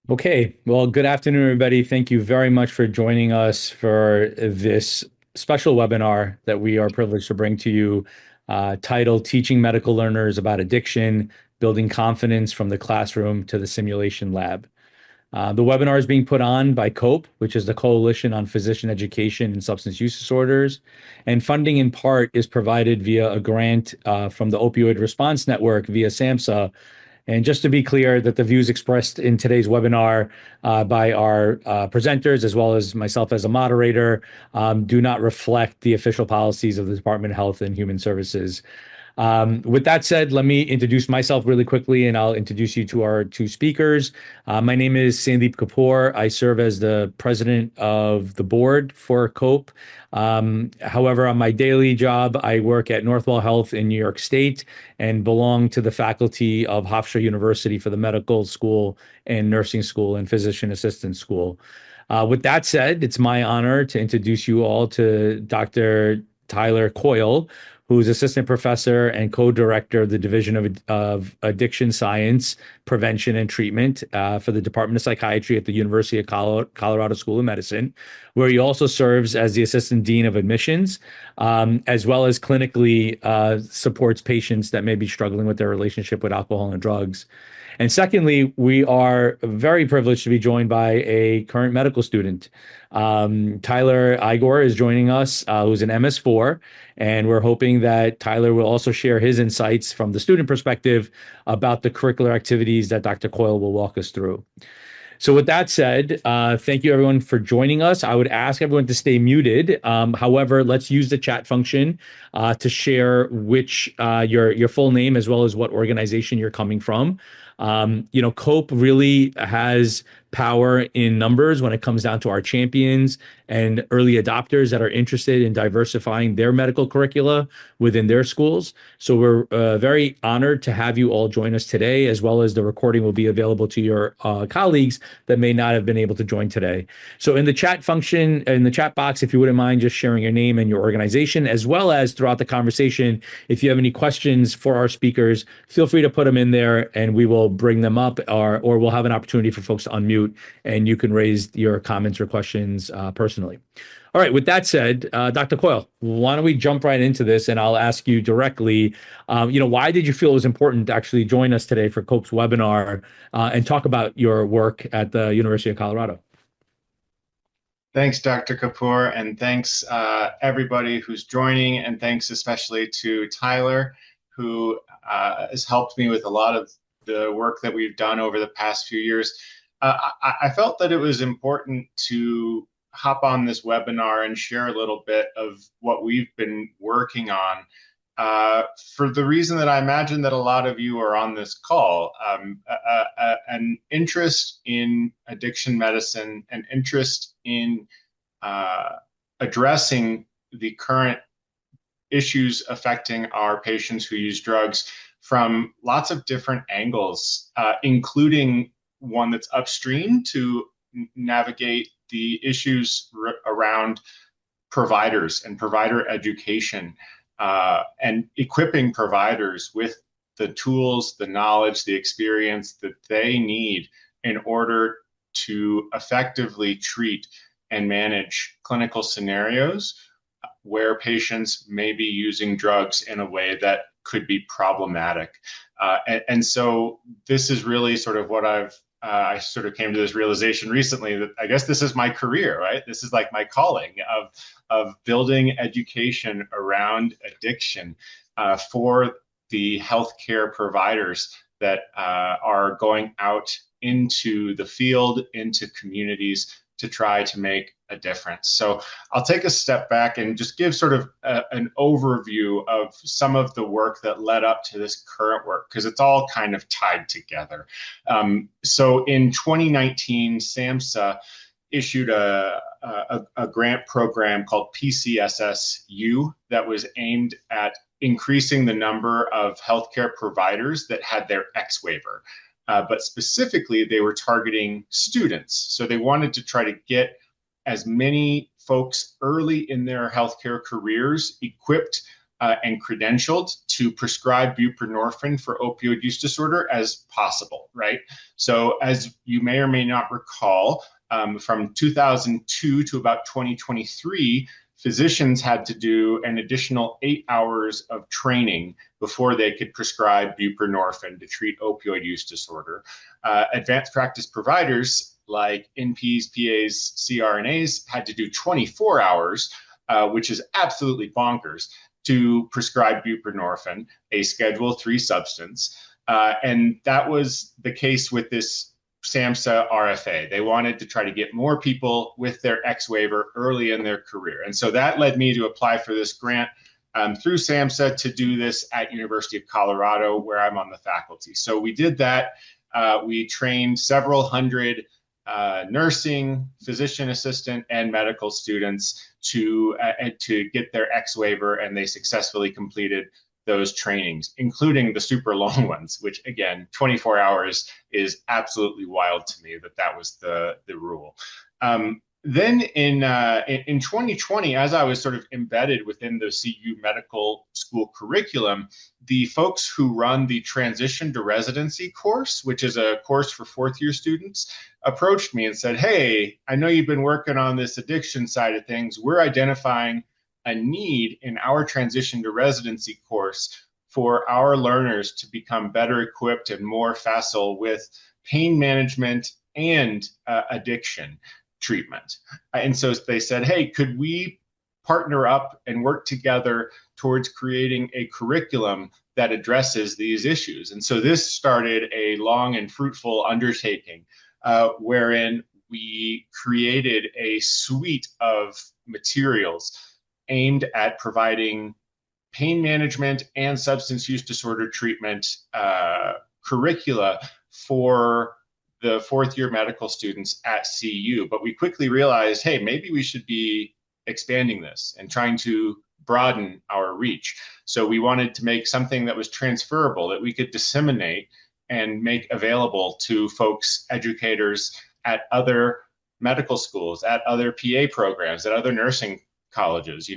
Okay, well, good afternoon, everybody. Thank you very much for joining us for this special webinar that we are privileged to bring to you, titled Teaching Medical Learners About Addiction, Building Confidence from the Classroom to the Simulation Lab. The webinar is being put on by COPE, which is the Coalition on Physician Education and Substance Use Disorders, and funding in part is provided via a grant from the Opioid Response Network via SAMHSA. And just to be clear, that the views expressed in today's webinar by our presenters, as well as myself as a moderator, do not reflect the official policies of the Department of Health and Human Services. With that said, let me introduce myself really quickly, and I'll introduce you to our two speakers. My name is Sandeep Kapoor. I serve as the president of the board for COPE. However, on my daily job, I work at Northwell Health in New York State and belong to the faculty of Hofstra University for the medical school and nursing school and physician assistant school. With that said, it's my honor to introduce you all to Dr. Tyler Coyle, who's assistant professor and co-director of the Division of Addiction Science, Prevention, and Treatment for the Department of Psychiatry at the University of Colorado School of Medicine, where he also serves as the assistant dean of admissions, as well as clinically supports patients that may be struggling with their relationship with alcohol and drugs. And secondly, we are very privileged to be joined by a current medical student. Tyler Igoe is joining us, who's an MS4, and we're hoping that Tyler will also share his insights from the student perspective about the curricular activities that Dr. Coyle will walk us through. So with that said, thank you everyone for joining us. I would ask everyone to stay muted. However, let's use the chat function to share which your full name as well as what organization you're coming from. COPE really has power in numbers when it comes down to our champions and early adopters that are interested in diversifying their medical curricula within their schools. So we're very honored to have you all join us today, as well as the recording will be available to your colleagues that may not have been able to join today. So in the chat function, in the chat box, if you wouldn't mind just sharing your name and your organization, as well as throughout the conversation, if you have any questions for our speakers, feel free to put them in there and we will bring them up, or we'll have an opportunity for folks to unmute and you can raise your comments or questions personally. All right, with that said, Dr. Coyle, why don't we jump right into this and I'll ask you directly, why did you feel it was important to actually join us today for COPE's webinar and talk about your work at the University of Colorado? Thanks, Dr. Kapoor, and thanks everybody who's joining, and thanks especially to Tyler, who has helped me with a lot of the work that we've done over the past few years. I felt that it was important to hop on this webinar and share a little bit of what we've been working on for the reason that I imagine that a lot of you are on this call. An interest in addiction medicine, an interest in addressing the current issues affecting our patients who use drugs from lots of different angles, including one that's upstream to navigate the issues around providers and provider education, and equipping providers with the tools, the knowledge, the experience that they need in order to effectively treat and manage clinical scenarios where patients may be using drugs in a way that could be problematic. And so this is really sort of what I sort of came to this realization recently that I guess this is my career, right? This is like my calling of building education around addiction for the healthcare providers that are going out into the field, into communities to try to make a difference. So I'll take a step back and just give sort of an overview of some of the work that led up to this current work, because it's all kind of tied together. So in 2019, SAMHSA issued a grant program called PCSSU that was aimed at increasing the number of healthcare providers that had their X waiver. But specifically, they were targeting students. So they wanted to try to get as many folks early in their healthcare careers equipped and credentialed to prescribe buprenorphine for opioid use disorder as possible, right? So, as you may or may not recall, from 2002 to about 2023, physicians had to do an additional 8 hours of training before they could prescribe buprenorphine to treat opioid use disorder. Advanced practice providers like NPs, PAs, CRNAs had to do 24 hours, which is absolutely bonkers, to prescribe buprenorphine, a Schedule III substance. And that was the case with this SAMHSA RFA. They wanted to try to get more people with their X waiver early in their career. And so that led me to apply for this grant through SAMHSA to do this at University of Colorado, where I'm on the faculty. So we did that. We trained several hundred nursing, physician assistant, and medical students to get their X waiver, and they successfully completed those trainings, including the super long ones, which again, 24 hours is absolutely wild to me that was the rule. Then in 2020, as I was sort of embedded within the CU medical school curriculum, the folks who run the transition to residency course, which is a course for fourth year students, approached me and said, "Hey, I know you've been working on this addiction side of things. We're identifying a need in our transition to residency course for our learners to become better equipped and more facile with pain management and addiction treatment." And so they said, "Hey, could we partner up and work together towards creating a curriculum that addresses these issues?" And so this started a long and fruitful undertaking wherein we created a suite of materials aimed at providing pain management and substance use disorder treatment curricula for the fourth year medical students at CU. But we quickly realized, hey, maybe we should be expanding this and trying to broaden our reach. So we wanted to make something that was transferable, that we could disseminate and make available to folks, educators at other medical schools, at other PA programs, at other nursing colleges,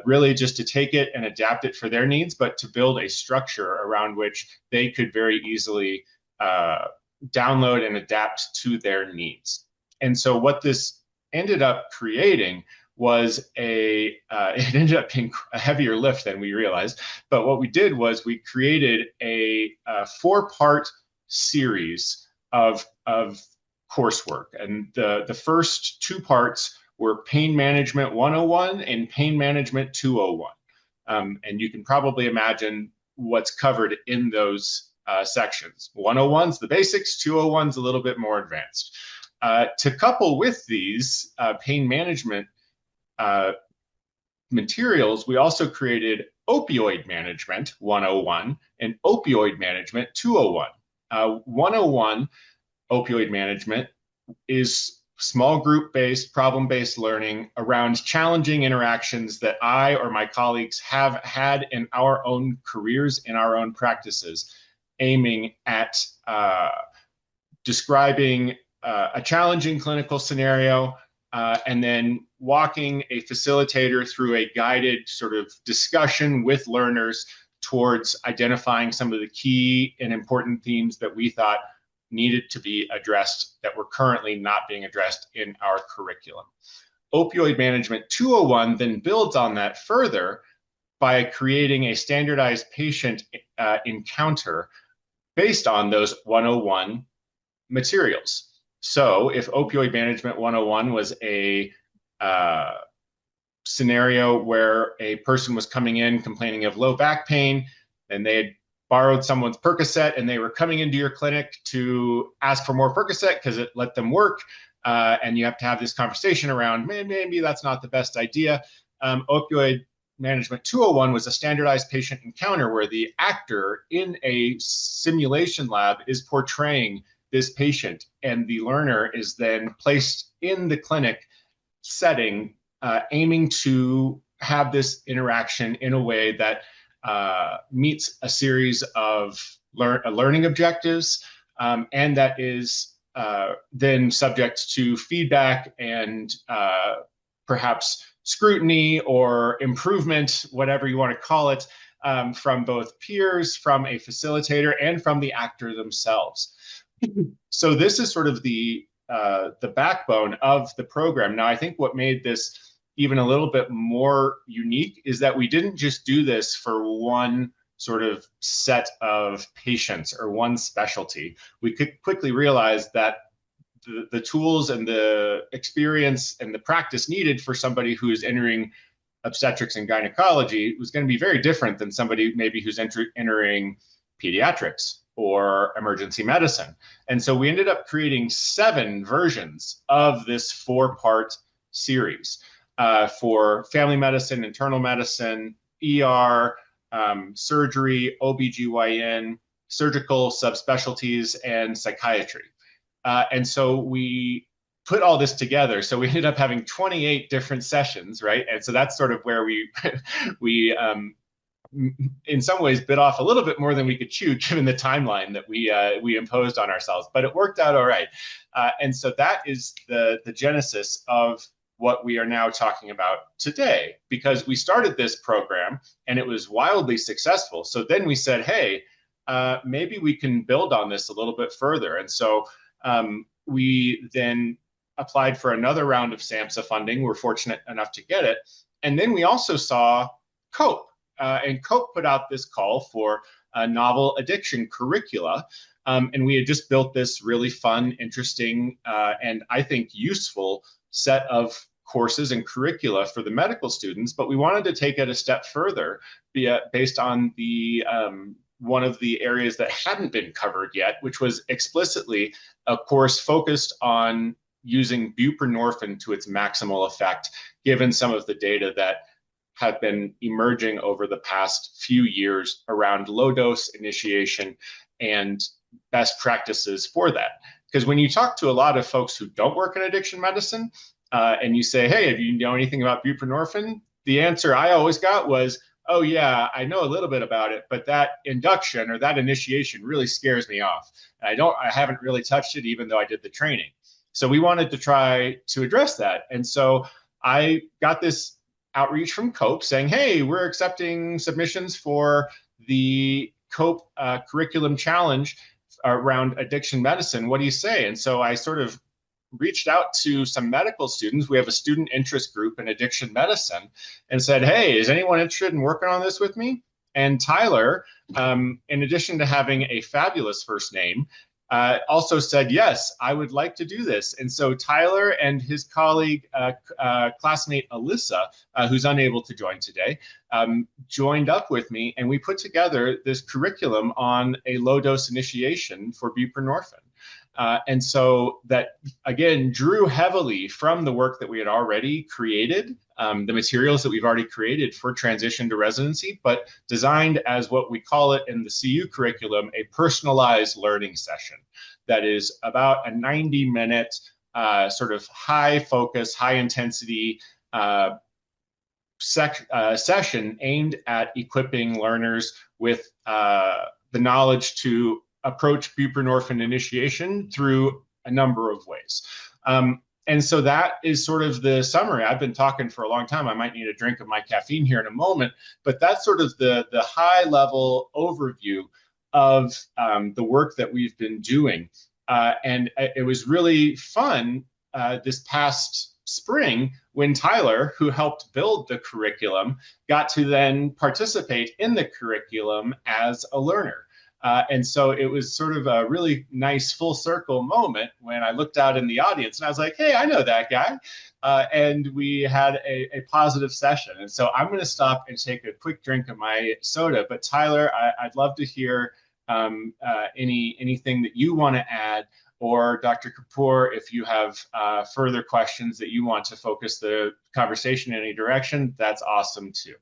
really just to take it and adapt it for their needs, but to build a structure around which they could very easily download and adapt to their needs. And so what this ended up creating was it ended up being a heavier lift than we realized. But what we did was we created a 4-part series of coursework. And the first 2 parts were Pain Management 101 and Pain Management 201. And you can probably imagine what's covered in those sections. 101's the basics, 201's a little bit more advanced. To couple with these pain management materials, we also created Opioid Management 101 and Opioid Management 201. 101 opioid management is small group based, problem based learning around challenging interactions that I or my colleagues have had in our own careers, in our own practices, aiming at describing a challenging clinical scenario and then walking a facilitator through a guided sort of discussion with learners towards identifying some of the key and important themes that we thought needed to be addressed that were currently not being addressed in our curriculum. Opioid Management 201 then builds on that further by creating a standardized patient encounter based on those 101 materials. So if Opioid Management 101 was a scenario where a person was coming in complaining of low back pain, and they had borrowed someone's Percocet and they were coming into your clinic to ask for more Percocet because it let them work, and you have to have this conversation around, maybe that's not the best idea. Opioid Management 201 was a standardized patient encounter where the actor in a simulation lab is portraying this patient, and the learner is then placed in the clinic setting, aiming to have this interaction in a way that meets a series of learning objectives, and that is then subject to feedback and perhaps scrutiny or improvement, whatever you want to call it, from both peers, from a facilitator, and from the actor themselves. So this is sort of the backbone of the program. Now, I think what made this even a little bit more unique is that we didn't just do this for one sort of set of patients or one specialty. We could quickly realize that the tools and the experience and the practice needed for somebody who is entering obstetrics and gynecology was going to be very different than somebody maybe who's entering pediatrics or emergency medicine. And so we ended up creating 7 versions of this 4-part series for family medicine, internal medicine, ER, surgery, OBGYN, surgical subspecialties, and psychiatry. And so we put all this together. So we ended up having 28 different sessions, right? And so that's sort of where we in some ways bit off a little bit more than we could chew, given the timeline that we imposed on ourselves. But it worked out all right. And so that is the genesis of what we are now talking about today, because we started this program and it was wildly successful. So then we said, hey, maybe we can build on this a little bit further. And so we then applied for another round of SAMHSA funding. We're fortunate enough to get it. And then we also saw COPE. And COPE put out this call for a novel addiction curricula. And we had just built this really fun, interesting, and I think useful set of courses and curricula for the medical students. But we wanted to take it a step further based on the one of the areas that hadn't been covered yet, which was explicitly a course focused on using buprenorphine to its maximal effect, given some of the data that have been emerging over the past few years around low dose initiation and best practices for that. Because when you talk to a lot of folks who don't work in addiction medicine and you say, hey, have you know anything about buprenorphine? The answer I always got was, oh yeah, I know a little bit about it, but that induction or that initiation really scares me off. I haven't really touched it, even though I did the training. So we wanted to try to address that. And so I got this outreach from COPE saying, hey, we're accepting submissions for the COPE curriculum challenge around addiction medicine. What do you say? And so I sort of reached out to some medical students. We have a student interest group in addiction medicine and said, hey, is anyone interested in working on this with me? And Tyler, in addition to having a fabulous first name, also said, yes, I would like to do this. And so Tyler and his colleague, classmate Alyssa, who's unable to join today, joined up with me, and we put together this curriculum on a low dose initiation for buprenorphine. And so that, again, drew heavily from the work that we had already created, the materials that we've already created for transition to residency, but designed as what we call it in the CU curriculum, a personalized learning session that is about a 90-minute sort of high focus, high intensity session aimed at equipping learners with the knowledge to approach buprenorphine initiation through a number of ways. And so that is sort of the summary. I've been talking for a long time. I might need a drink of my caffeine here in a moment, but that's sort of the high level overview of the work that we've been doing. And it was really fun this past spring when Tyler, who helped build the curriculum, got to then participate in the curriculum as a learner. And so it was sort of a really nice full circle moment when I looked out in the audience and I was like, hey, I know that guy. And we had a positive session. And so I'm going to stop and take a quick drink of my soda. But Tyler, I'd love to hear anything that you want to add, or Dr. Kapoor, if you have further questions that you want to focus the conversation in any direction, that's awesome too.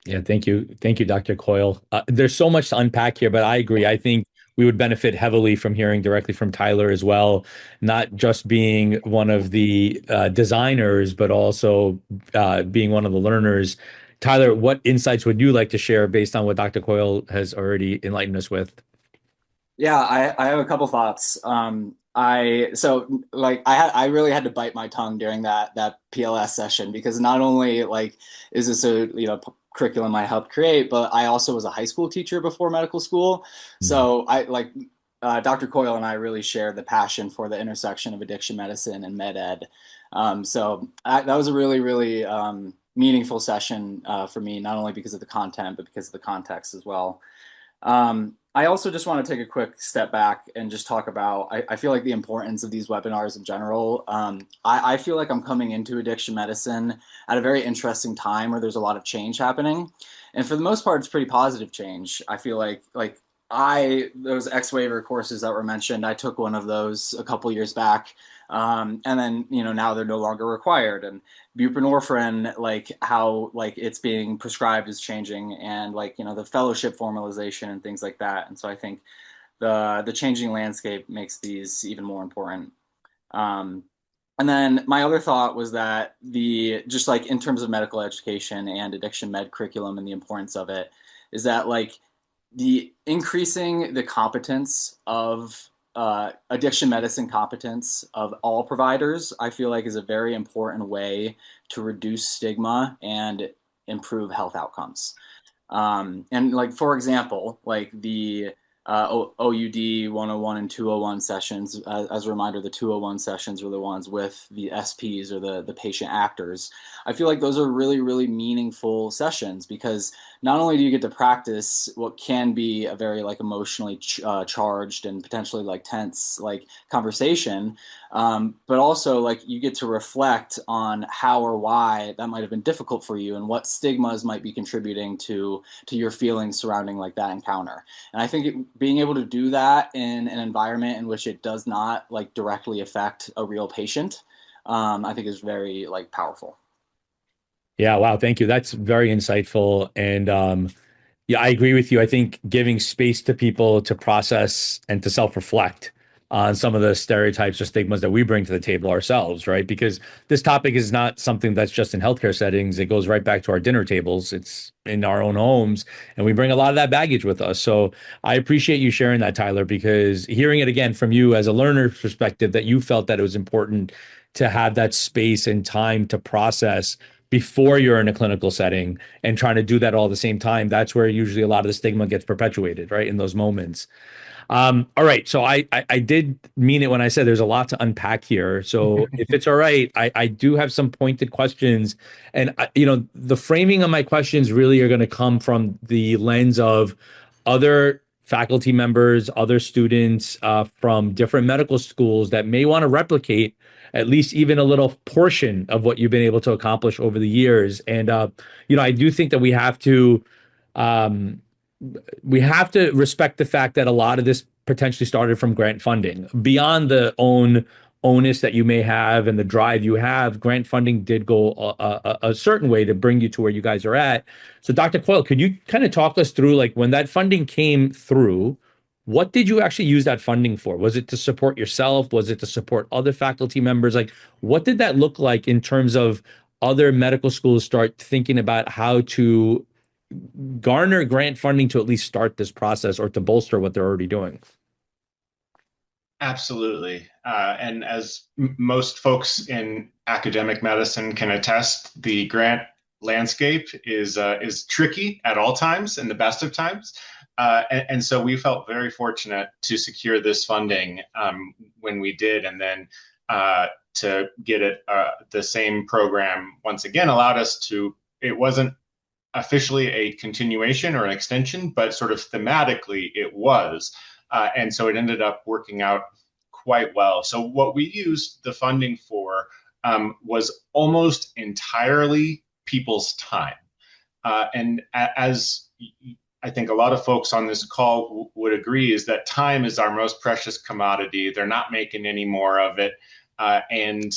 Yeah, thank you. Thank you, Dr. Coyle. There's so much to unpack here, but I agree. I think we would benefit heavily from hearing directly from Tyler as well, not just being one of the designers, but also being one of the learners. Tyler, what insights would you like to share based on what Dr. Coyle has already enlightened us with? Yeah, I have a couple thoughts. I really had to bite my tongue during that PLS session because not only like is this a curriculum I helped create, but I also was a high school teacher before medical school. Mhm. So I like Dr. Coyle and I really shared the passion for the intersection of addiction medicine and med ed. That was a really meaningful session for me, not only because of the content but because of the context as well. I also just want to take a quick step back and just talk about, I feel like the importance of these webinars in general. I feel like I'm coming into addiction medicine at a very interesting time where there's a lot of change happening. And for the most part, it's pretty positive change. I feel those X waiver courses that were mentioned, I took one of those a couple years back. And then, now they're no longer required. And buprenorphine, like how like it's being prescribed is changing, and the fellowship formalization and things like that. And so I think the changing landscape makes these even more important. um, and then my other thought was that the just like in terms of medical education and addiction med curriculum and the importance of it is that the increasing the competence of addiction medicine competence of all providers, I feel like is a very important way to reduce stigma and improve health outcomes. And like for example, like the OUD 101 and 201 sessions. As a reminder, the 201 sessions are the ones with the SPs or the patient actors. I feel like those are really meaningful sessions because not only do you get to practice what can be a very like emotionally charged and potentially like tense like conversation, but also like you get to reflect on how or why that might have been difficult for you and what stigmas might be contributing to your feelings surrounding like that encounter. And I think being able to do that in an environment in which it does not like directly affect a real patient, I think is very like powerful. Yeah, wow, thank you. That's very insightful. And yeah, I agree with you. I think giving space to people to process and to self-reflect on some of the stereotypes or stigmas that we bring to the table ourselves, right? Because this topic is not something that's just in healthcare settings. It goes right back to our dinner tables. It's in our own homes, and we bring a lot of that baggage with us. So I appreciate you sharing that, Tyler, because hearing it again from you as a learner perspective, that you felt that it was important to have that space and time to process before you're in a clinical setting and trying to do that all at the same time, that's where usually a lot of the stigma gets perpetuated, right? In those moments. All right. So I did mean it when I said there's a lot to unpack here. So if it's all right, I do have some pointed questions. And, the framing of my questions really are going to come from the lens of other faculty members, other students from different medical schools that may want to replicate at least even a little portion of what you've been able to accomplish over the years. And, I do think that um, we have to respect the fact that a lot of this potentially started from grant funding. Beyond the onus that you may have and the drive you have, grant funding did go a certain way to bring you to where you guys are at. So, Dr. Coyle, could you kind of talk us through like when that funding came through? What did you actually use that funding for? Was it to support yourself? Was it to support other faculty members? Like, what did that look like in terms of other medical schools start thinking about how to garner grant funding to at least start this process or to bolster what they're already doing? Absolutely. And as most folks in academic medicine can attest, the grant landscape is tricky at all times and the best of times. And so we felt very fortunate to secure this funding when we did, and then to get it the same program once again allowed us to. It wasn't officially a continuation or an extension, but sort of thematically it was. And so it ended up working out quite well. So what we used the funding for was almost entirely people's time. And as I think a lot of folks on this call would agree, is that time is our most precious commodity. They're not making any more of it. And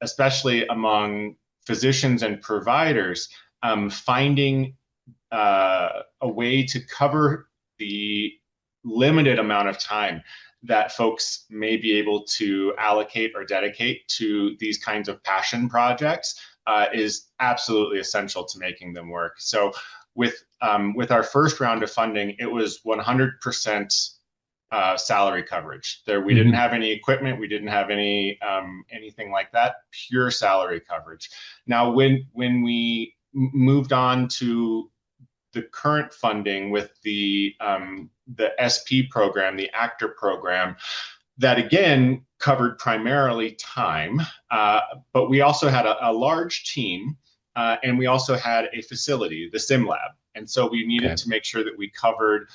especially among physicians and providers, finding a way to cover the limited amount of time that folks may be able to allocate or dedicate to these kinds of passion projects is absolutely essential to making them work. So with our first round of funding, it was 100% salary coverage. There, we didn't Hmm. have any equipment, we didn't have anything like that. Pure salary coverage. Now, when we moved on to the current funding with the SP program, the actor program, that again covered primarily time, but we also had a large team, and we also had a facility, the sim lab, and so we needed Okay. to make sure that we covered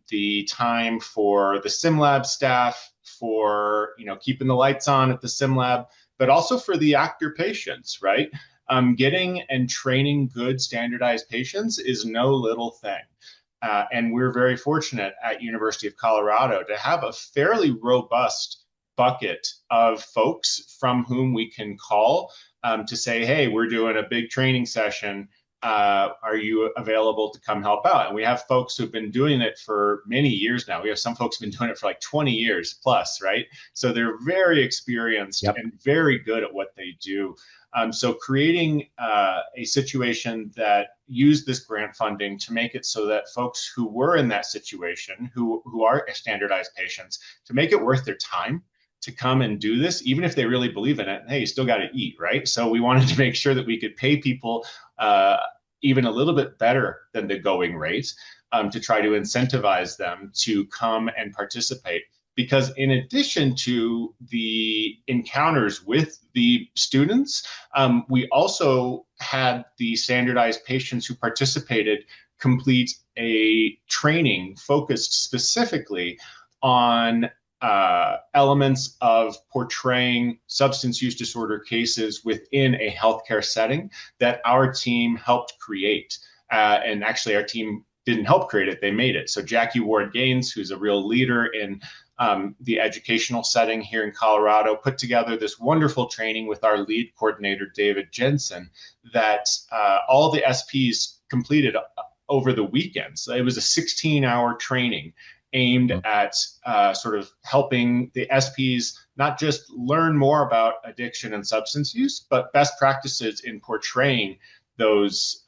the time for the sim lab staff, for keeping the lights on at the sim lab, but also for the actor patients, right? Getting and training good standardized patients is no little thing. And we're very fortunate at University of Colorado to have a fairly robust bucket of folks from whom we can call to say, hey, we're doing a big training session. Are you available to come help out? And we have folks who've been doing it for many years now. We have some folks who've been doing it for like 20 years plus, right? So they're very experienced Yep. and very good at what they do. So creating a situation that used this grant funding to make it so that folks who were in that situation, who are standardized patients, to make it worth their time to come and do this, even if they really believe in it. Hey, you still got to eat, right? So we wanted to make sure that we could pay people even a little bit better than the going rate, to try to incentivize them to come and participate. Because in addition to the encounters with the students, we also had the standardized patients who participated complete a training focused specifically on elements of portraying substance use disorder cases within a healthcare setting that our team helped create. And actually, our team didn't help create it, they made it. So, Jackie Ward Gaines, who's a real leader in the educational setting here in Colorado, put together this wonderful training with our lead coordinator, David Jensen, that all the SPs completed over the weekend. So it was a 16-hour training aimed at sort of helping the SPs not just learn more about addiction and substance use, but best practices in portraying those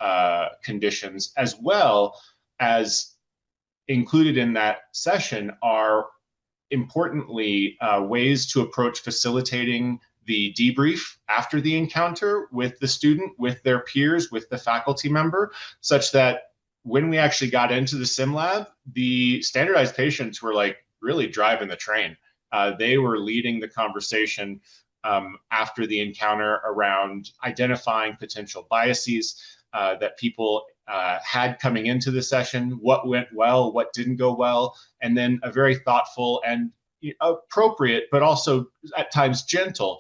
conditions, as well as included in that session are importantly ways to approach facilitating the debrief after the encounter with the student, with their peers, with the faculty member, such that when we actually got into the sim lab, the standardized patients were like really driving the train. They were leading the conversation after the encounter around identifying potential biases that people had coming into the session, what went well, what didn't go well, and then a very thoughtful and appropriate, but also at times gentle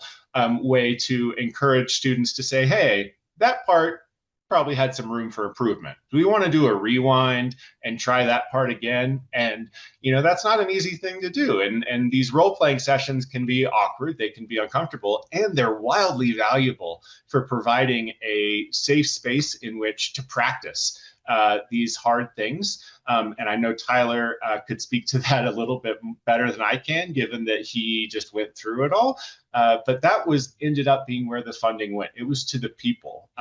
way to encourage students to say, hey, that part probably had some room for improvement. Do we want to do a rewind and try that part again? And that's not an easy thing to do. And these role playing sessions can be awkward, they can be uncomfortable, and they're wildly valuable for providing a safe space in which to practice these hard things. And I know Tyler could speak to that a little bit better than I can, given that he just went through it all. But that was ended up being where the funding went. It was to the people.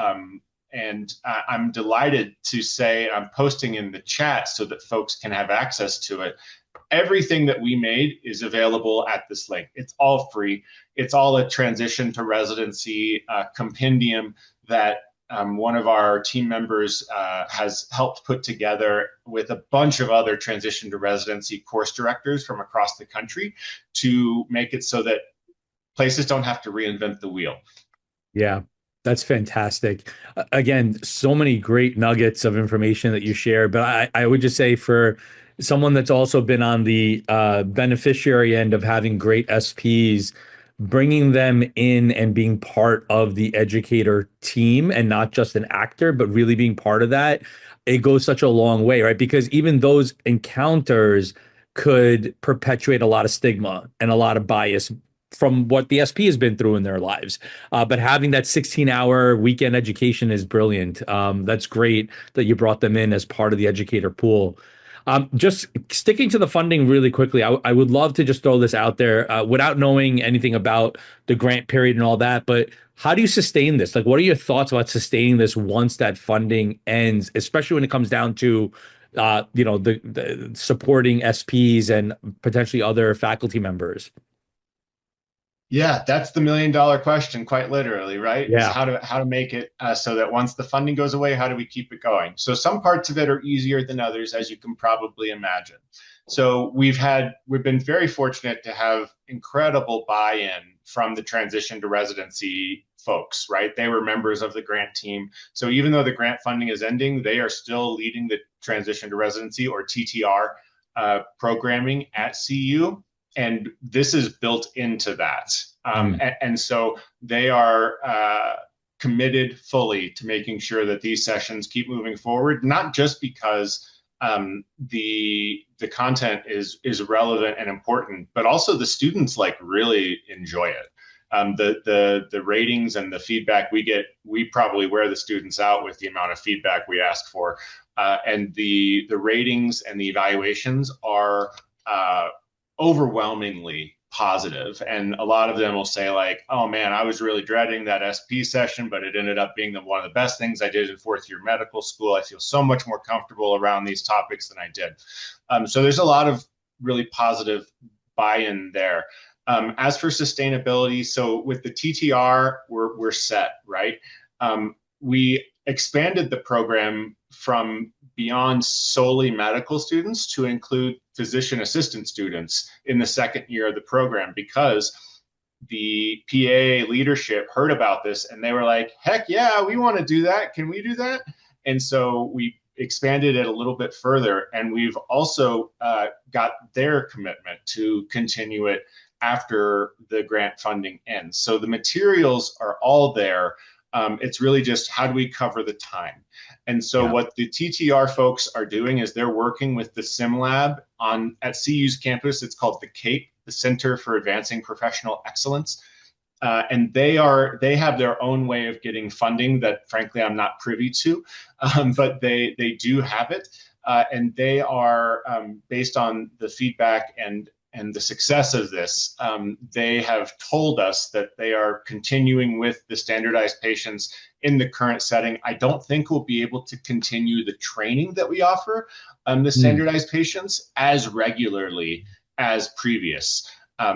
And I'm delighted to say, I'm posting in the chat so that folks can have access to it. Everything that we made is available at this link. It's all free. It's all a transition to residency compendium that one of our team members has helped put together with a bunch of other transition to residency course directors from across the country to make it so that places don't have to reinvent the wheel. Yeah, that's fantastic. Again, so many great nuggets of information that you share. But I would just say for someone that's also been on the beneficiary end of having great SPs, bringing them in and being part of the educator team and not just an actor, but really being part of that, it goes such a long way, right? Because even those encounters could perpetuate a lot of stigma and a lot of bias from what the SP has been through in their lives. But having that 16-hour weekend education is brilliant. That's great that you brought them in as part of the educator pool. Just sticking to the funding really quickly, I would love to just throw this out there without knowing anything about the grant period and all that. But how do you sustain this? Like, what are your thoughts about sustaining this once that funding ends, especially when it comes down to the supporting SPs and potentially other faculty members? Yeah, that's the $1 million question, quite literally, right? Is Yeah. how to make it so that once the funding goes away, how do we keep it going? So some parts of it are easier than others, as you can probably imagine. So we've been very fortunate to have incredible buy-in from the transition to residency folks, right? They were members of the grant team. So even though the grant funding is ending, they are still leading the transition to residency, or TTR, programming at CU, and this is built into that. Mm. And so they are committed fully to making sure that these sessions keep moving forward, not just because the content is relevant and important, but also the students like really enjoy it. The ratings and the feedback we get, we probably wear the students out with the amount of feedback we ask for, and the ratings and the evaluations are overwhelmingly positive. And a lot of them will say like, oh man, I was really dreading that SP session, but it ended up being one of the best things I did in fourth year medical school. I feel so much more comfortable around these topics than I did. So there's a lot of really positive buy-in there. As for sustainability, so with the TTR, we're set, right? We expanded the program from beyond solely medical students to include physician assistant students in the second year of the program, because the PA leadership heard about this and they were like, heck yeah, we want to do that. Can we do that? And so we expanded it a little bit further. And we've also got their commitment to continue it after the grant funding ends. So the materials are all there. It's really just how do we cover the time? And so Yeah. what the TTR folks are doing is they're working with the Sim Lab at CU's campus. It's called the CAPE, the Center for Advancing Professional Excellence. And they have their own way of getting funding that frankly I'm not privy to, but they do have it. And they are, based on the feedback and the success of this, they have told us that they are continuing with the standardized patients in the current setting. I don't think we'll be able to continue the training that we offer the Mm. standardized patients as regularly as previous,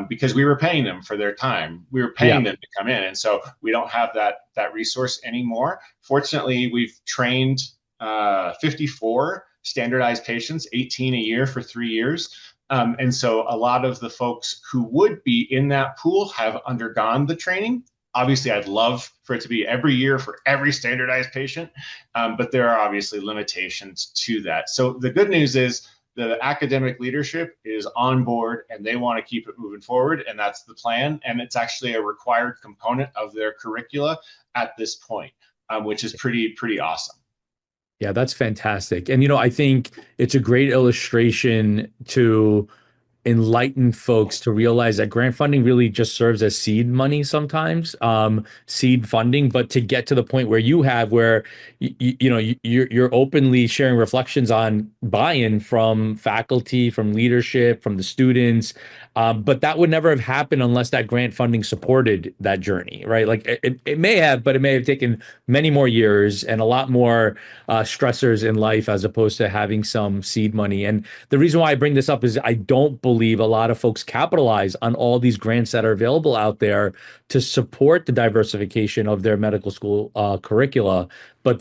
because we were paying them for their time. We were Yeah. paying them to come in, and so we don't have that resource anymore. Fortunately, we've trained 54 standardized patients, 18 a year for 3 years. And so a lot of the folks who would be in that pool have undergone the training. Obviously, I'd love for it to be every year for every standardized patient, but there are obviously limitations to that. So the good news is the academic leadership is on board and they want to keep it moving forward, and that's the plan. And it's actually a required component of their curricula at this point, which is pretty awesome. Yeah, that's fantastic. And I think it's a great illustration to enlighten folks to realize that grant funding really just serves as seed money sometimes, seed funding, but to get to the point where you have where you're openly sharing reflections on buy-in from faculty, from leadership, from the students, but that would never have happened unless that grant funding supported that journey, right? Like it may have, but it may have taken many more years and a lot more stressors in life as opposed to having some seed money. And the reason why I bring this up is I don't believe a lot of folks capitalize on all these grants that are available out there to support the diversification of their medical school curricula. But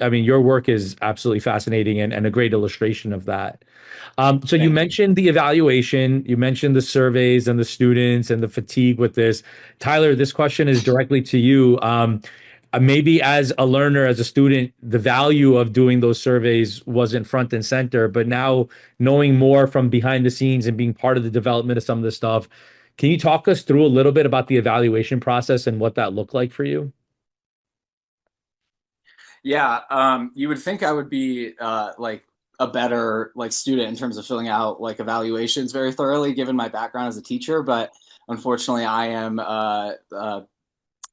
I mean, your work is absolutely fascinating and a great illustration of that. So you Thank you. mentioned the evaluation, you mentioned the surveys and the students and the fatigue with this. Tyler, this question is directly to you. Maybe as a learner, as a student, the value of doing those surveys wasn't front and center, but now knowing more from behind the scenes and being part of the development of some of this stuff, can you talk us through a little bit about the evaluation process and what that looked like for you? Yeah, you would think I would be like a better like student in terms of filling out like evaluations very thoroughly, given my background as a teacher. But unfortunately, I am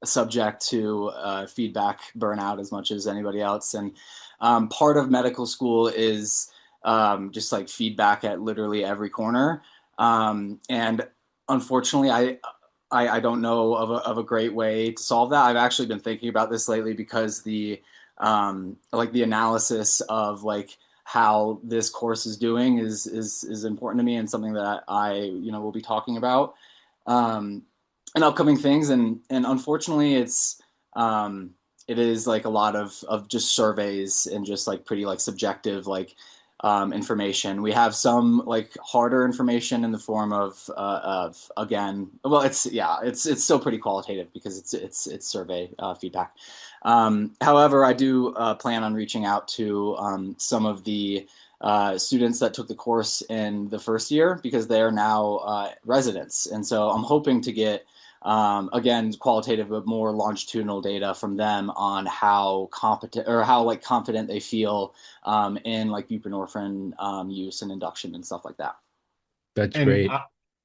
subject to feedback burnout as much as anybody else. And part of medical school is just like feedback at literally every corner. And unfortunately, I don't know of a great way to solve that. I've actually been thinking about this lately because the like the analysis of like how this course is doing is important to me and something that I will be talking about in upcoming things. And unfortunately, it is like a lot of just surveys and just like pretty like subjective information. We have some like harder information in the form of again, well, it's still pretty qualitative because it's survey feedback. However, I do plan on reaching out to some of the students that took the course in the first year because they are now residents, and so I'm hoping to get again qualitative but more longitudinal data from them on how competent or how like confident they feel in like buprenorphine use and induction and stuff like that. That's And great.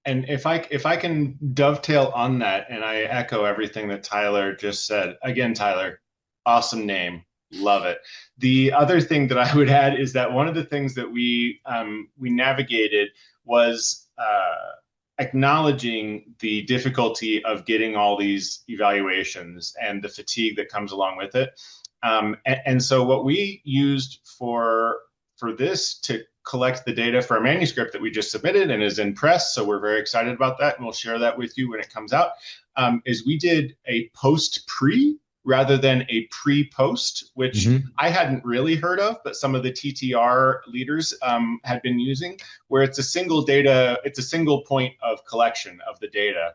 and if I can dovetail on that, and I echo everything that Tyler just said. Again, Tyler, awesome name, love it. The other thing that I would add is that one of the things that we navigated was acknowledging the difficulty of getting all these evaluations and the fatigue that comes along with it. And so what we used for this to collect the data for a manuscript that we just submitted and is in press, so we're very excited about that, and we'll share that with you when it comes out, is we did a post-pre rather than a pre-post, which I hadn't really heard of, but some of the TTR leaders had been using, where it's a single point of collection of the data,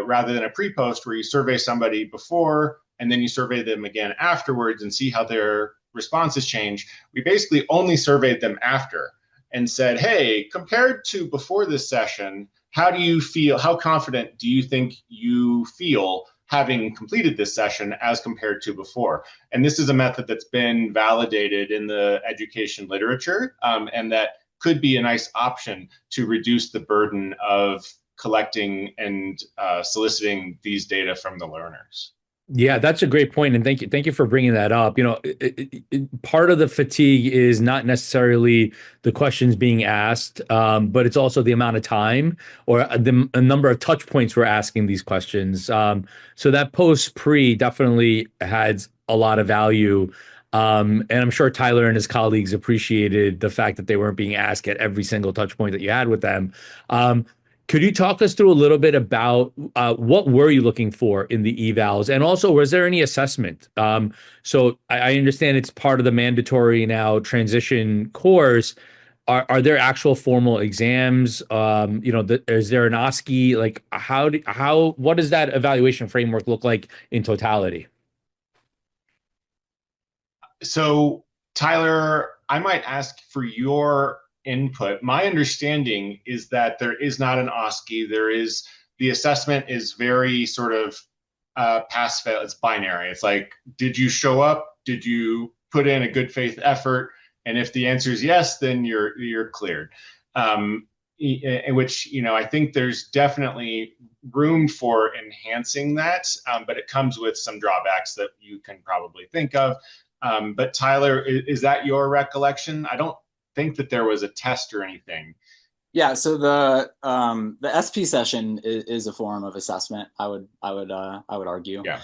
rather than a pre-post where you survey somebody before and then you survey them again afterwards and see how their responses change. We basically only surveyed them after and said, hey, compared to before this session, how do you feel? How confident do you think you feel having completed this session as compared to before? And this is a method that's been validated in the education literature, and that could be a nice option to reduce the burden of collecting and soliciting these data from the learners. Yeah, that's a great point, and thank you for bringing that up. Part of the fatigue is not necessarily the questions being asked, but it's also the amount of time or the a number of touch points we're asking these questions. So that post pre definitely has a lot of value, and I'm sure Tyler and his colleagues appreciated the fact that they weren't being asked at every single touch point that you had with them. Could you talk us through a little bit about what were you looking for in the evals, and also was there any assessment? So I understand it's part of the mandatory now transition course. Are there actual formal exams? Is there an OSCE? Like what does that evaluation framework look like in totality? So, Tyler, I might ask for your input. My understanding is that there is not an OSCE. The assessment is very sort of pass fail. It's binary. It's like, did you show up? Did you put in a good faith effort? And if the answer is yes, then you're cleared. In which I think there's definitely room for enhancing that, but it comes with some drawbacks that you can probably think of. But Tyler, is that your recollection? I don't think that there was a test or anything. Yeah, so the SP session is a form of assessment. I would argue. Yeah.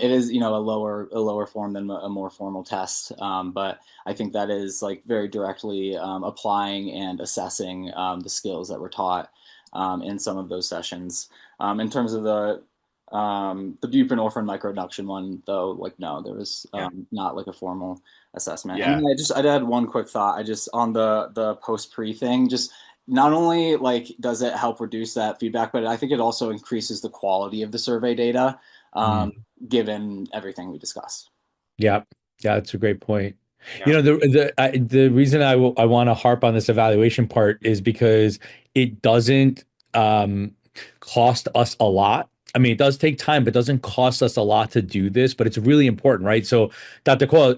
It is a lower form than a more formal test, but I think that is like very directly applying and assessing the skills that were taught in some of those sessions. In terms of the buprenorphine microinduction one, though, like no, there was not like a formal assessment. Yeah. And I'd add one quick thought. I just on the post pre thing, just not only like does it help reduce that feedback, but I think it also increases the quality of the survey data, given everything we discussed. Yeah, yeah, that's a great point. Yeah. The reason I want to harp on this evaluation part is because it doesn't cost us a lot. I mean, it does take time, but it doesn't cost us a lot to do this, but it's really important, right? So, Dr. Coyle,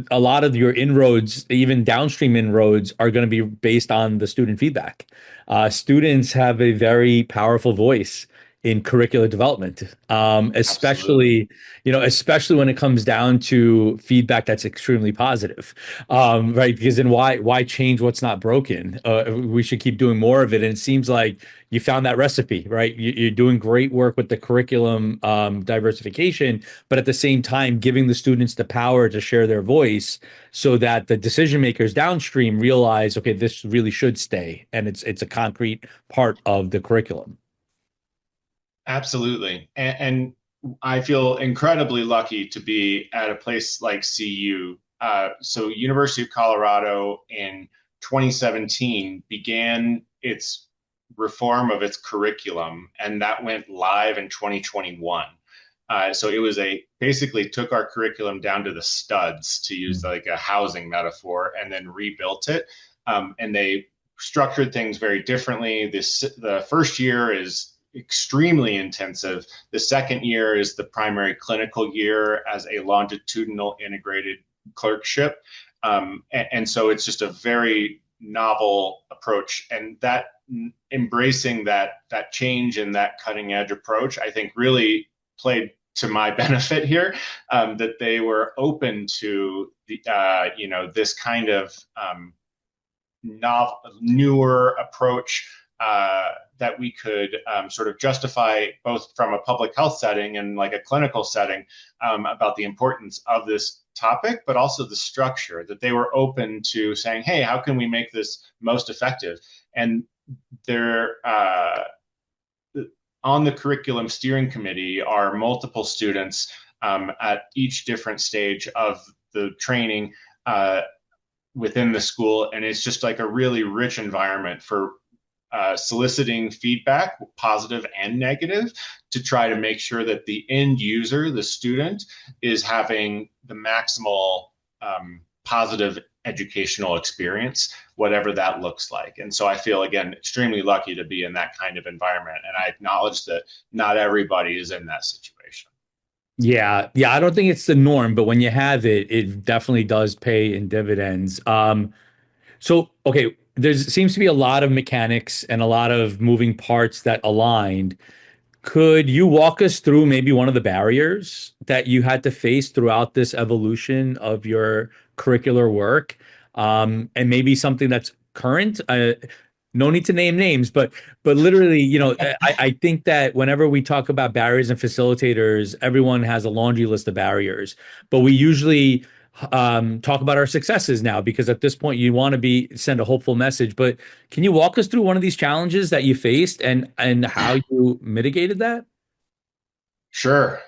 a lot of your inroads, even downstream inroads, are going to be based on the student feedback. Students have a very powerful voice in curricular development, Absolutely. especially when it comes down to feedback that's extremely positive, right? Because then why change what's not broken? We should keep doing more of it. And it seems like you found that recipe, right? You're doing great work with the curriculum diversification, but at the same time, giving the students the power to share their voice so that the decision makers downstream realize, okay, this really should stay, and it's a concrete part of the curriculum. Absolutely. And I feel incredibly lucky to be at a place like CU. So University of Colorado in 2017 began its reform of its curriculum, and that went live in 2021. So it was basically took our curriculum down to the studs, to use like a housing metaphor, and then rebuilt it. And they structured things very differently. The first year is extremely intensive. The second year is the primary clinical year as a longitudinal integrated clerkship. And so it's just a very novel approach. And that embracing that change and that cutting edge approach, I think really played to my benefit here, that they were open to this kind of newer approach that we could sort of justify both from a public health setting and like a clinical setting, about the importance of this topic, but also the structure, that they were open to saying, hey, how can we make this most effective? And they're on the curriculum steering committee are multiple students at each different stage of the training within the school. And it's just like a really rich environment for soliciting feedback, positive and negative, to try to make sure that the end user, the student, is having the maximal positive educational experience, whatever that looks like. And so I feel, again, extremely lucky to be in that kind of environment. And I acknowledge that not everybody is in that situation. Yeah, yeah, I don't think it's the norm, but when you have it, it definitely does pay in dividends. So, okay, there seems to be a lot of mechanics and a lot of moving parts that aligned. Could you walk us through maybe one of the barriers that you had to face throughout this evolution of your curricular work? And maybe something that's current? No need to name names, but literally, I think that whenever we talk about barriers and facilitators, everyone has a laundry list of barriers, but we usually talk about our successes now because at this point you want to be send a hopeful message. But can you walk us through one of these challenges that you faced and how you mitigated that? Sure.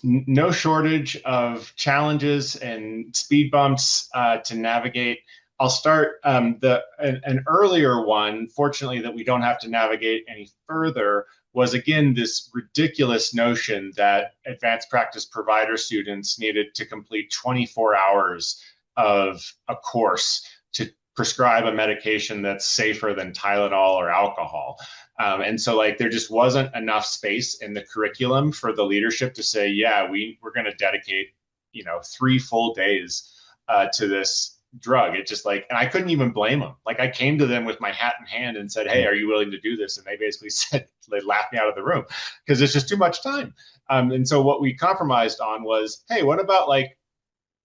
No shortage of challenges and speed bumps to navigate. I'll start an earlier one, fortunately, that we don't have to navigate any further, was again this ridiculous notion that advanced practice provider students needed to complete 24 hours of a course to prescribe a medication that's safer than Tylenol or alcohol. And so like there just wasn't enough space in the curriculum for the leadership to say, yeah, we're going to dedicate, 3 full days to this drug. It just like, and I couldn't even blame them. Like I came to them with my hat in hand and said, hey, are you willing to do this? And they basically said, they laughed me out of the room because it's just too much time. And so what we compromised on was, hey, what about like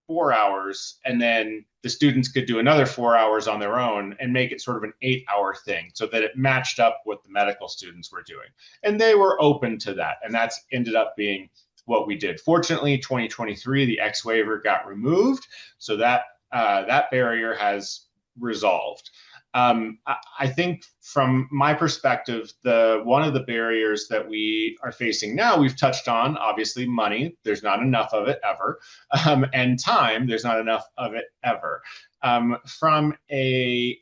4 hours, and then the students could do another 4 hours on their own and make it sort of an 8 hour thing so that it matched up what the medical students were doing. And they were open to that. And that's ended up being what we did. Fortunately, 2023, the X waiver got removed. So that barrier has resolved. I think from my perspective, one of the barriers that we are facing now, we've touched on, obviously, money. There's not enough of it ever. And time, there's not enough of it ever. From a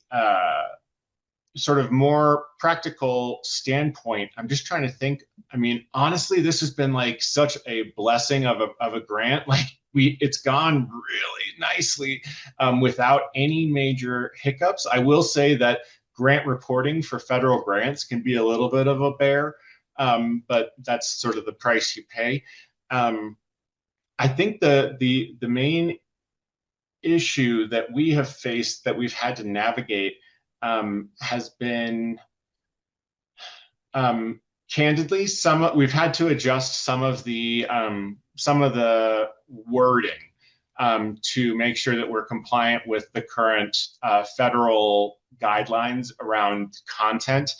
sort of more practical standpoint, I'm just trying to think. I mean, honestly, this has been like such a blessing of a grant. Like it's gone really nicely without any major hiccups. I will say that grant reporting for federal grants can be a little bit of a bear, but that's sort of the price you pay. I think the main issue that we have faced, that we've had to navigate, has been candidly, we've had to adjust some of the wording to make sure that we're compliant with the current federal guidelines around content,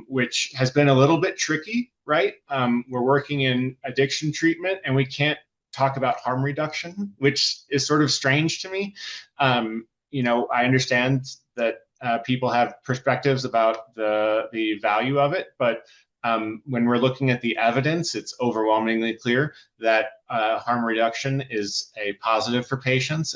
which has been a little bit tricky, right? We're working in addiction treatment, and we can't talk about harm reduction, which is sort of strange to me. I understand that people have perspectives about the value of it, but when we're looking at the evidence, it's overwhelmingly clear that harm reduction is a positive for patients.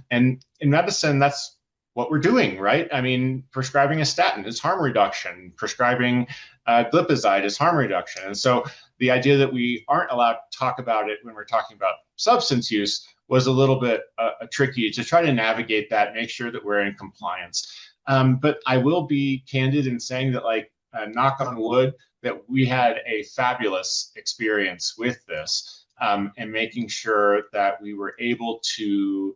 And in medicine, that's what we're doing, right? I mean, prescribing a statin is harm reduction. Prescribing glipizide is harm reduction. And so the idea that we aren't allowed to talk about it when we're talking about substance use was a little bit tricky to try to navigate that, make sure that we're in compliance. But I will be candid in saying that, knock on wood, that we had a fabulous experience with this, and making sure that we were able to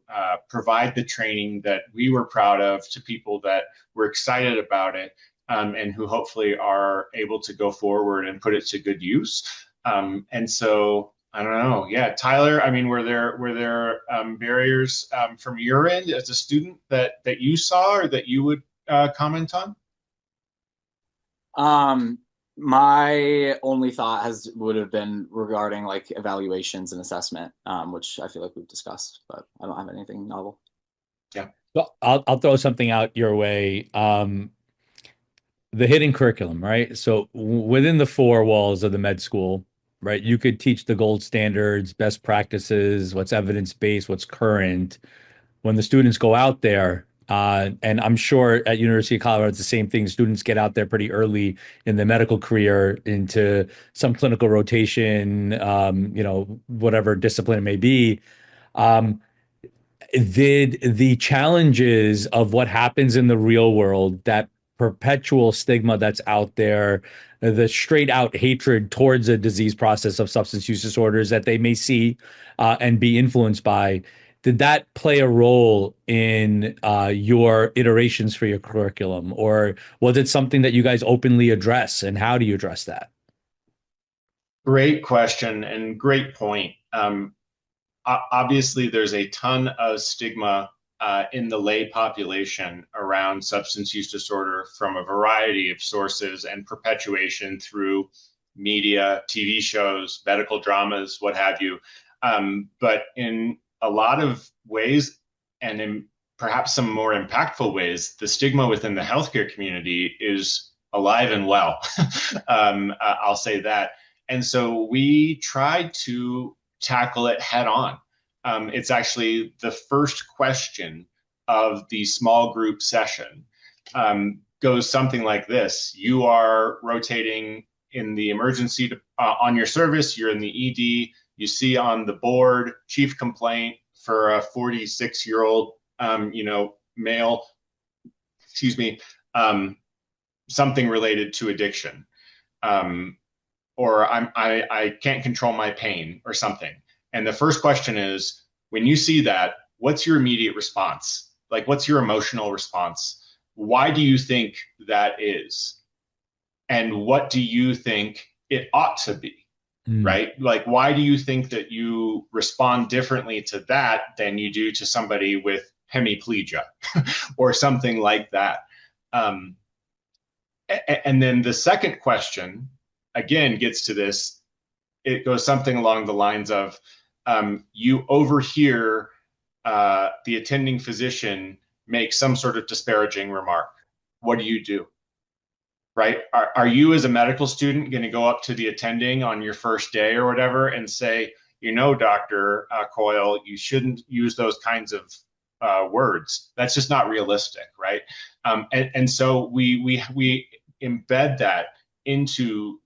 provide the training that we were proud of to people that were excited about it, and who hopefully are able to go forward and put it to good use. And so I don't know. Yeah, Tyler, I mean, were there barriers from your end as a student that you saw or that you would comment on? My only thought would have been regarding like evaluations and assessment, which I feel like we've discussed, but I don't have anything novel. Yeah. Well, I'll throw something out your way. The hidden curriculum, right? So within the four walls of the med school, right, you could teach the gold standards, best practices, what's evidence-based, what's current. When the students go out there, and I'm sure at University of Colorado, it's the same thing. Students get out there pretty early in the medical career into some clinical rotation, whatever discipline it may be. Um, did the challenges of what happens in the real world, that perpetual stigma that's out there, the straight out hatred towards a disease process of substance use disorders that they may see and be influenced by, did that play a role in your iterations for your curriculum? Or was it something that you guys openly address? And how do you address that? Great question and great point. Obviously, there's a ton of stigma in the lay population around substance use disorder from a variety of sources and perpetuation through media, TV shows, medical dramas, what have you. But in a lot of ways, and in perhaps some more impactful ways, the stigma within the healthcare community is alive and well. I'll say that. And so we tried to tackle it head on. It's actually the first question of the small group session, goes something like this. You are rotating in the emergency on your service, you're in the ED, you see on the board chief complaint for a 46-year-old male, excuse me, something related to addiction. Or I can't control my pain or something. And the first question is, when you see that, what's your immediate response? Like, what's your emotional response? Why do you think that is? And what do you think it ought to be? Right? Like, why do you think that you respond differently to that than you do to somebody with hemiplegia or something like that? And then the second question, again, gets to this. It goes something along the lines of, you overhear the attending physician make some sort of disparaging remark. What do you do? Right? Are you as a medical student going to go up to the attending on your first day or whatever and say, Dr. Coyle, you shouldn't use those kinds of words. That's just not realistic, right? And so we embed that into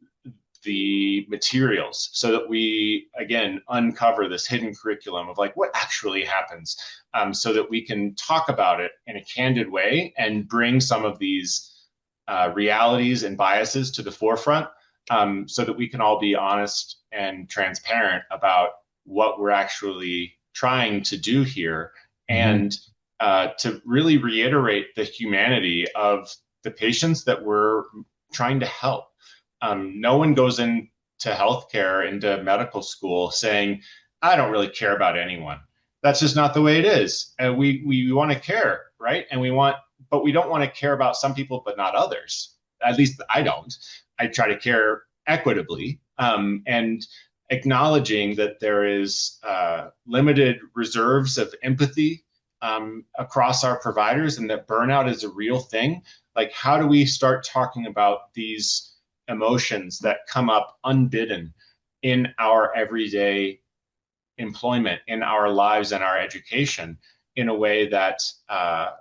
the materials so that we, again, uncover this hidden curriculum of like what actually happens, so that we can talk about it in a candid way and bring some of these realities and biases to the forefront, so that we can all be honest and transparent about what we're actually trying to do here, and to really reiterate the humanity of the patients that we're trying to help. No one goes into healthcare, into medical school saying, I don't really care about anyone. That's just not the way it is. And we want to care, right? But we don't want to care about some people, but not others. At least I don't. I try to care equitably, and acknowledging that there is limited reserves of empathy across our providers, and that burnout is a real thing. Like, how do we start talking about these emotions that come up unbidden in our everyday employment, in our lives and our education, in a way that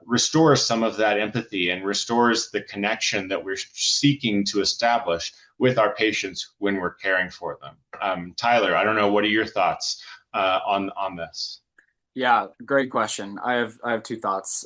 restores some of that empathy and restores the connection that we're seeking to establish with our patients when we're caring for them. Tyler, I don't know, what are your thoughts on this? Yeah, great question. I have two thoughts.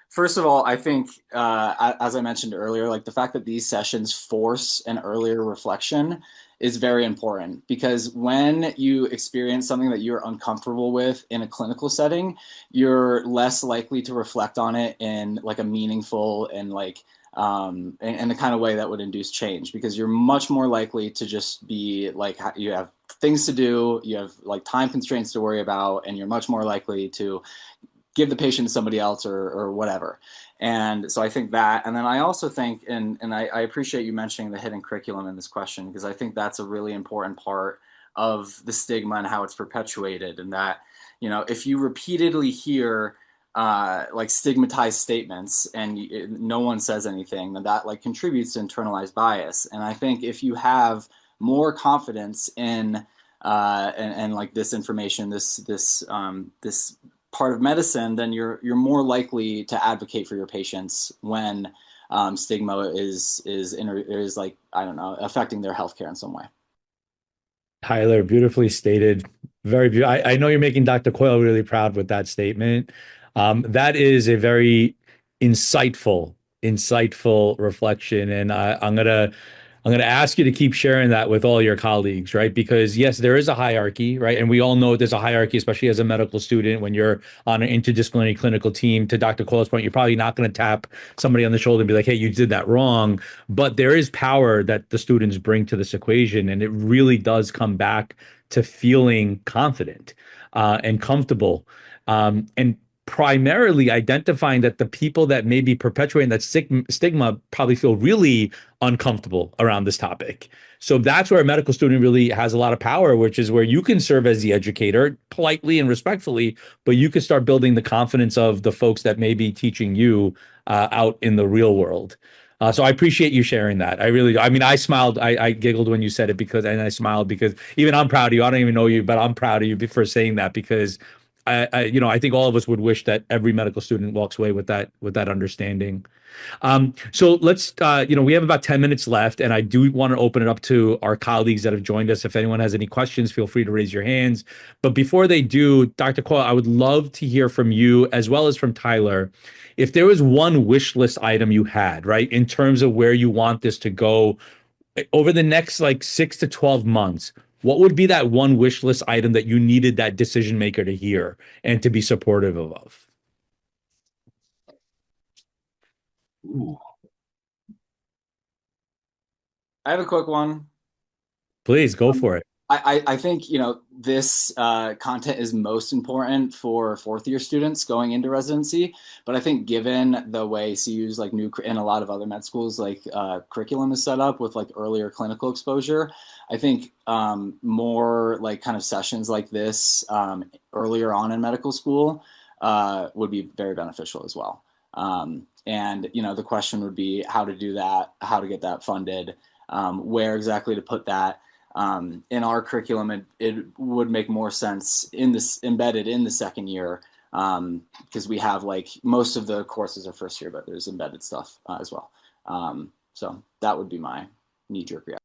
First of all, I think as I mentioned earlier, like the fact that these sessions force an earlier reflection is very important, because when you experience something that you're uncomfortable with in a clinical setting, you're less likely to reflect on it in like a meaningful and like in the kind of way that would induce change, because you're much more likely to just be like you have things to do, you have like time constraints to worry about, and you're much more likely to give the patient to somebody else or whatever. And so I think that, and then I also think, and I appreciate you mentioning the hidden curriculum in this question, because I think that's a really important part of the stigma and how it's perpetuated. And that, you know, if you repeatedly hear like stigmatized statements and no one says anything, then that like contributes to internalized bias. And I think if you have more confidence in and like this information, this part of medicine, then you're more likely to advocate for your patients when stigma is like, I don't know, affecting their healthcare in some way. Tyler, beautifully stated. Very beautiful. I know you're making Dr. Coyle really proud with that statement. That is a very insightful reflection, and I'm gonna ask you to keep sharing that with all your colleagues, right? Because yes, there is a hierarchy, right? And we all know there's a hierarchy, especially as a medical student, when you're on an interdisciplinary clinical team. To Dr. Cole's point, you're probably not going to tap somebody on the shoulder and be like, "Hey, you did that wrong." But there is power that the students bring to this equation, and it really does come back to feeling confident and comfortable, and primarily identifying that the people that may be perpetuating that stigma probably feel really uncomfortable around this topic. So that's where a medical student really has a lot of power, which is where you can serve as the educator politely and respectfully, but you can start building the confidence of the folks that may be teaching you out in the real world. So I appreciate you sharing that. I really, I mean, I smiled, I giggled when you said it because, and I smiled because even I'm proud of you. I don't even know you, but I'm proud of you for saying that because I think all of us would wish that every medical student walks away with that understanding. So let's, we have about 10 minutes left, and I do want to open it up to our colleagues that have joined us. If anyone has any questions, feel free to raise your hands. But before they do, Dr. Coyle, I would love to hear from you as well as from Tyler. If there was one wish list item you had, right, in terms of where you want this to go over the next like 6 to 12 months, what would be that one wish list item that you needed that decision maker to hear and to be supportive of? Ooh. I have a quick one. Please go Um, for it. I think, you know, this content is most important for fourth year students going into residency. But I think given the way CU's like new and a lot of other med schools like curriculum is set up with like earlier clinical exposure, I think more like kind of sessions like this earlier on in medical school would be very beneficial as well. And, you know, the question would be how to do that, how to get that funded, where exactly to put that in our curriculum. It would make more sense in this embedded in the second year, because we have like most of the courses are first year, but there's embedded stuff as well. So that would be my knee-jerk reaction.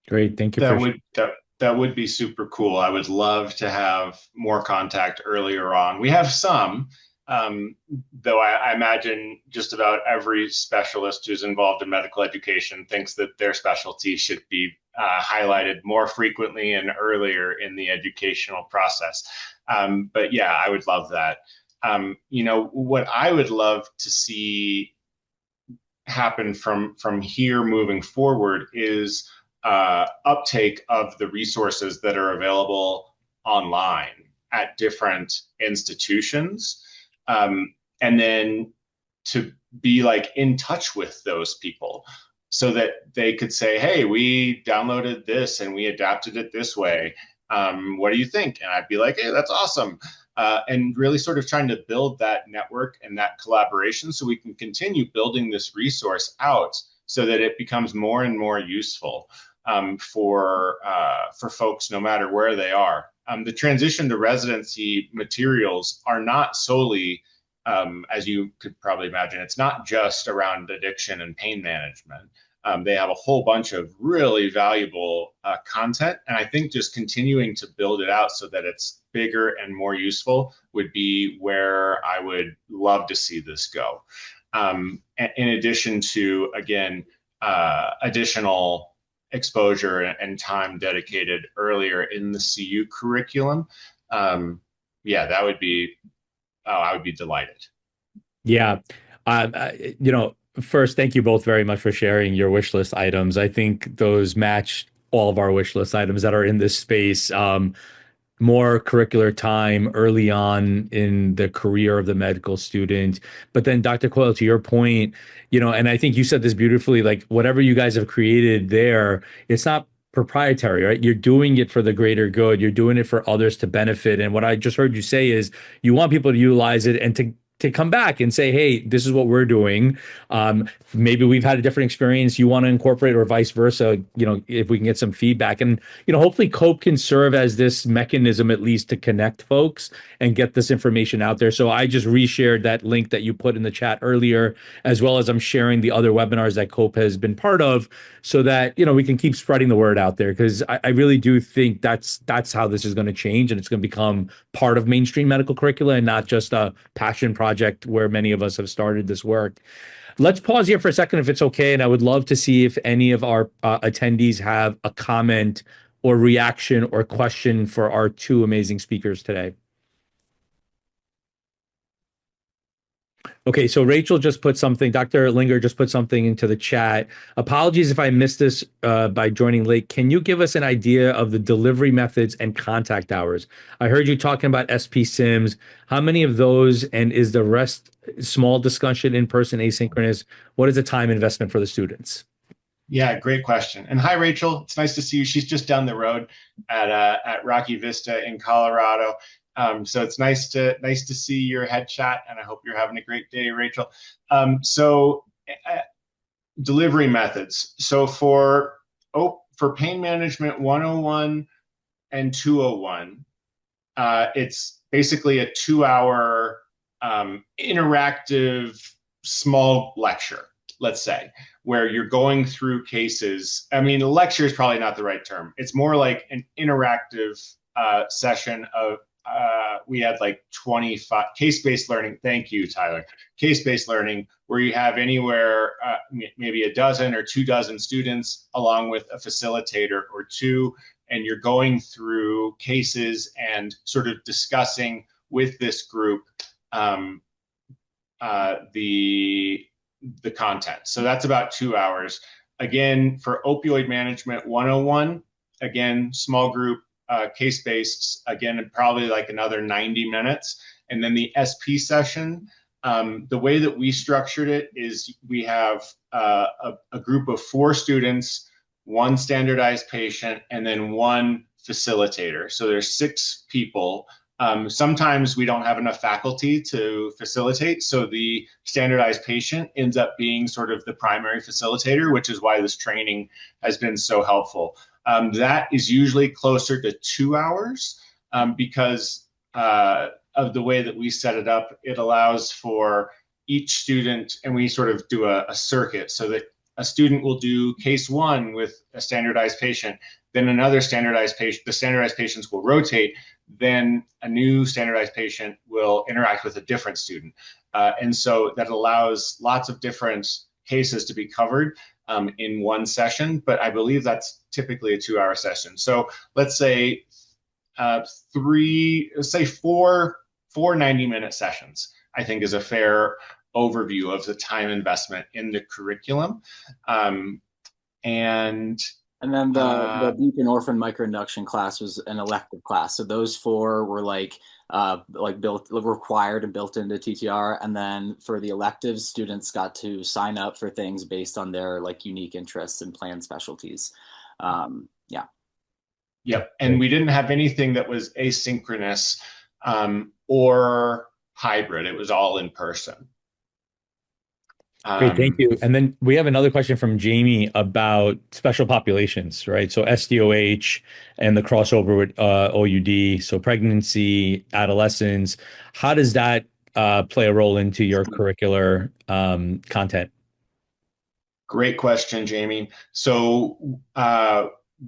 Great. Thank you That for would that that would be super cool. I would love to have more contact earlier on. We have some, um, though I imagine just about every specialist who's involved in medical education thinks that their specialty should be highlighted more frequently and earlier in the educational process. But yeah, I would love that. What I would love to see happen from here moving forward is uptake of the resources that are available online at different institutions, and then to be like in touch with those people so that they could say, hey, we downloaded this and we adapted it this way. What do you think? And I'd be like, hey, that's awesome. And really sort of trying to build that network and that collaboration so we can continue building this resource out so that it becomes more and more useful for folks no matter where they are. The transition to residency materials are not solely, as you could probably imagine, it's not just around addiction and pain management. They have a whole bunch of really valuable content. And I think just continuing to build it out so that it's bigger and more useful would be where I would love to see this go. In addition to, again, additional exposure and time dedicated earlier in the CU curriculum. Yeah, that would be, oh, I would be delighted. Yeah. First, thank you both very much for sharing your wish list items. I think those match all of our wish list items that are in this space. More curricular time early on in the career of the medical student. But then, Dr. Coyle, to your point, and I think you said this beautifully, like whatever you guys have created there, it's not proprietary, right? You're doing it for the greater good. You're doing it for others to benefit. And what I just heard you say is you want people to utilize it and to come back and say, hey, this is what we're doing. Maybe we've had a different experience you want to incorporate or vice versa, if we can get some feedback. And, hopefully COPE can serve as this mechanism at least to connect folks and get this information out there. So I just reshared that link that you put in the chat earlier, as well as I'm sharing the other webinars that COPE has been part of so that, we can keep spreading the word out there. Because I really do think that's how this is going to change, and it's going to become part of mainstream medical curricula and not just a passion project where many of us have started this work. Let's pause here for a second if it's okay, and I would love to see if any of our attendees have a comment or reaction or question for our two amazing speakers today. Okay, so Rachel just put something, Dr. Linger just put something into the chat. Apologies if I missed this by joining late. Can you give us an idea of the delivery methods and contact hours? I heard you talking about SP Sims. How many of those, and is the rest small discussion, in-person, asynchronous? What is the time investment for the students? Yeah, great question. And hi, Rachel. It's nice to see you. She's just down the road at Rocky Vista in Colorado. So it's nice to see your headshot, and I hope you're having a great day, Rachel. Delivery methods. So for pain management 101 and 201, it's basically a 2-hour interactive small lecture, let's say, where you're going through cases. I mean, a lecture is probably not the right term. It's more like an interactive session of we had like 25 case-based learning. Thank you, Tyler. Case-based learning, where you have anywhere maybe a dozen or 24 students along with a facilitator or two, and you're going through cases and sort of discussing with this group the content. So that's about 2 hours. Again, for opioid management 101, again, small group, case-based, again, probably like another 90 minutes. And then the SP session, the way that we structured it is we have a group of 4 students, 1 standardized patient, and then 1 facilitator. So there's 6 people. Sometimes we don't have enough faculty to facilitate, so the standardized patient ends up being sort of the primary facilitator, which is why this training has been so helpful. That is usually closer to 2 hours because of the way that we set it up. It allows for each student, and we sort of do a circuit so that a student will do case 1 with a standardized patient, then another standardized patient, the standardized patients will rotate, then a new standardized patient will interact with a different student. And so that allows lots of different cases to be covered in one session, but I believe that's typically a 2-hour session. So let's say 4 90-minute sessions I think is a fair overview of the time investment in the curriculum. Um, and And then the uh, buprenorphine microinduction class was an elective class. So those four were like built required and built into TTR. And then for the electives, students got to sign up for things based on their like unique interests and planned specialties. Yeah. yep. And Great. we didn't have anything that was asynchronous or hybrid. It was all in person. Great, thank Um, you. And then we have another question from Jamie about special populations, right? So SDOH and the crossover with OUD, so pregnancy, adolescence. How does that play a role into your curricular content? Great question, Jamie. So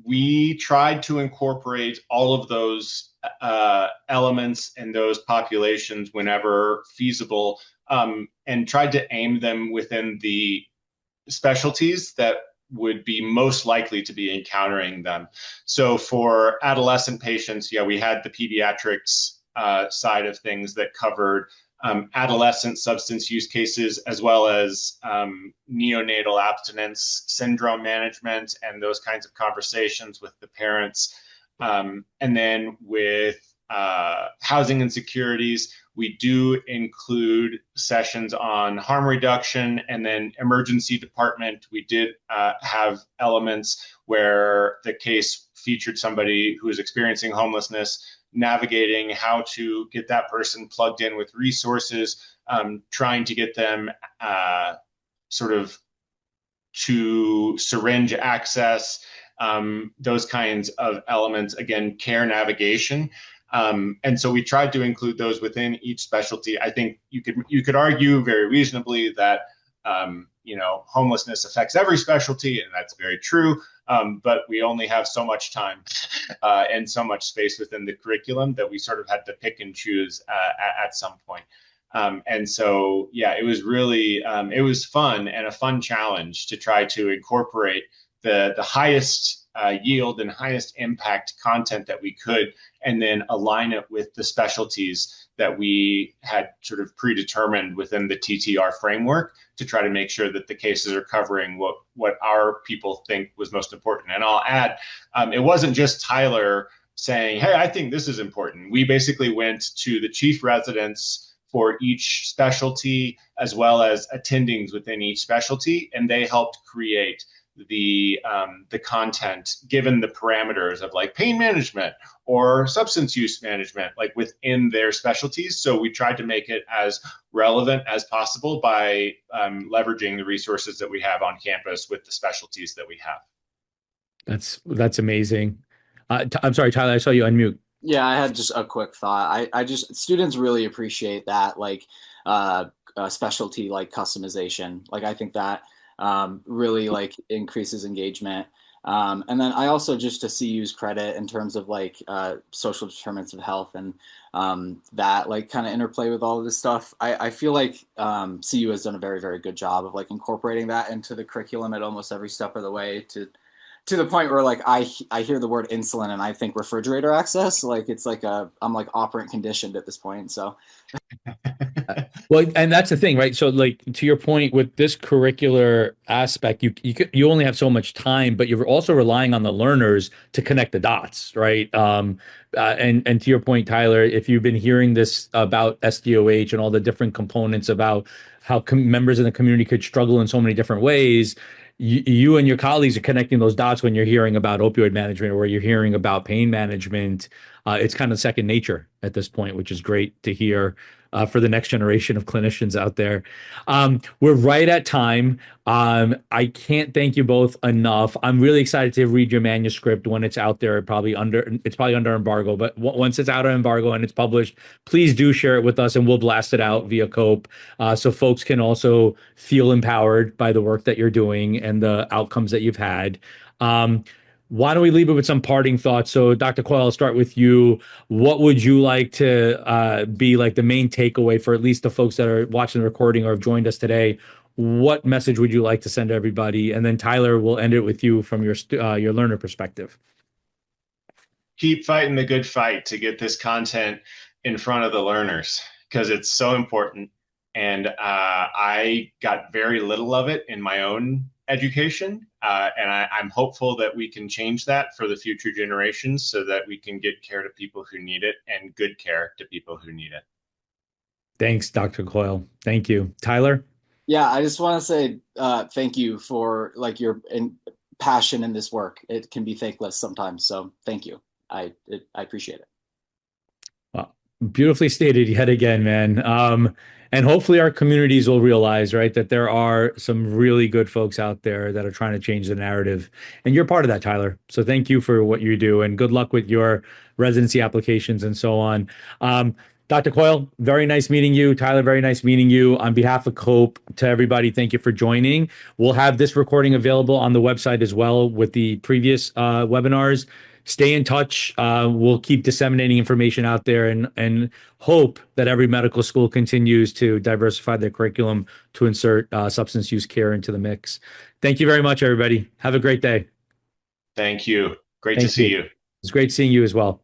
we tried to incorporate all of those elements and those populations whenever feasible, and tried to aim them within the specialties that would be most likely to be encountering them. So for adolescent patients, yeah, we had the pediatrics side of things that covered adolescent substance use cases, as well as neonatal abstinence syndrome management and those kinds of conversations with the parents. And then with housing insecurities, we do include sessions on harm reduction, and then emergency department. We did have elements where the case featured somebody who is experiencing homelessness, navigating how to get that person plugged in with resources, trying to get them sort of to syringe access, those kinds of elements. Again, care navigation. And so we tried to include those within each specialty. I think you could argue very reasonably that homelessness affects every specialty, and that's very true. But we only have so much time and so much space within the curriculum that we sort of had to pick and choose at some point. And so, yeah, it was really it was fun and a fun challenge to try to incorporate the highest yield and highest impact content that we could, and then align it with the specialties that we had sort of predetermined within the TTR framework to try to make sure that the cases are covering what our people think was most important. And I'll add, it wasn't just Tyler saying, "Hey, I think this is important." We basically went to the chief residents for each specialty, as well as attendings within each specialty, and they helped create the content given the parameters of like pain management or substance use management, like within their specialties. So we tried to make it as relevant as possible by leveraging the resources that we have on campus with the specialties that we have. That's amazing. I'm sorry, Tyler, I saw you unmute. Yeah, I had just a quick thought. I just students really appreciate that specialty like customization. Like I think that really like increases engagement. And then I also just to CU's credit in terms of like social determinants of health and that like kind of interplay with all of this stuff. I feel like CU has done a very, very good job of like incorporating that into the curriculum at almost every step of the way to the point where like I hear the word insulin and I think refrigerator access. Like it's like I'm like operant conditioned at this point. So Well, and that's the thing, right? So, like to your point with this curricular aspect, you only have so much time, but you're also relying on the learners to connect the dots, right? And to your point, Tyler, if you've been hearing this about SDOH and all the different components about how members in the community could struggle in so many different ways, you and your colleagues are connecting those dots when you're hearing about opioid management or you're hearing about pain management. It's kind of second nature at this point, which is great to hear for the next generation of clinicians out there. We're right at time. I can't thank you both enough. I'm really excited to read your manuscript when it's out there. It's probably under embargo, but once it's out of embargo and it's published, please do share it with us, and we'll blast it out via Cope, so folks can also feel empowered by the work that you're doing and the outcomes that you've had. Um, why don't we leave it with some parting thoughts? So, Dr. Coyle, I'll start with you. What would you like to be like the main takeaway for at least the folks that are watching the recording or have joined us today? What message would you like to send to everybody? And then Tyler, we'll end it with you from your learner perspective. Keep fighting the good fight to get this content in front of the learners. because it's so important. And I got very little of it in my own education. I'm hopeful that we can change that for the future generations so that we can get care to people who need it and good care to people who need it. Thanks, Dr. Coyle. Thank you. Tyler? Yeah, I just want to say thank you for like your passion in this work. It can be thankless sometimes, so thank you. I appreciate it. Well, beautifully stated yet again, man. And hopefully our communities will realize, right, that there are some really good folks out there that are trying to change the narrative. And you're part of that, Tyler. So thank you for what you do and good luck with your residency applications and so on. Dr. Coyle, very nice meeting you. Tyler, very nice meeting you. On behalf of COPE, to everybody, thank you for joining. We'll have this recording available on the website as well with the previous webinars. Stay in touch. We'll keep disseminating information out there and hope that every medical school continues to diversify their curriculum to insert substance use care into the mix. Thank you very much, everybody. Have a great day. Thank you. Great to Thank see you. you. It's great seeing you as well.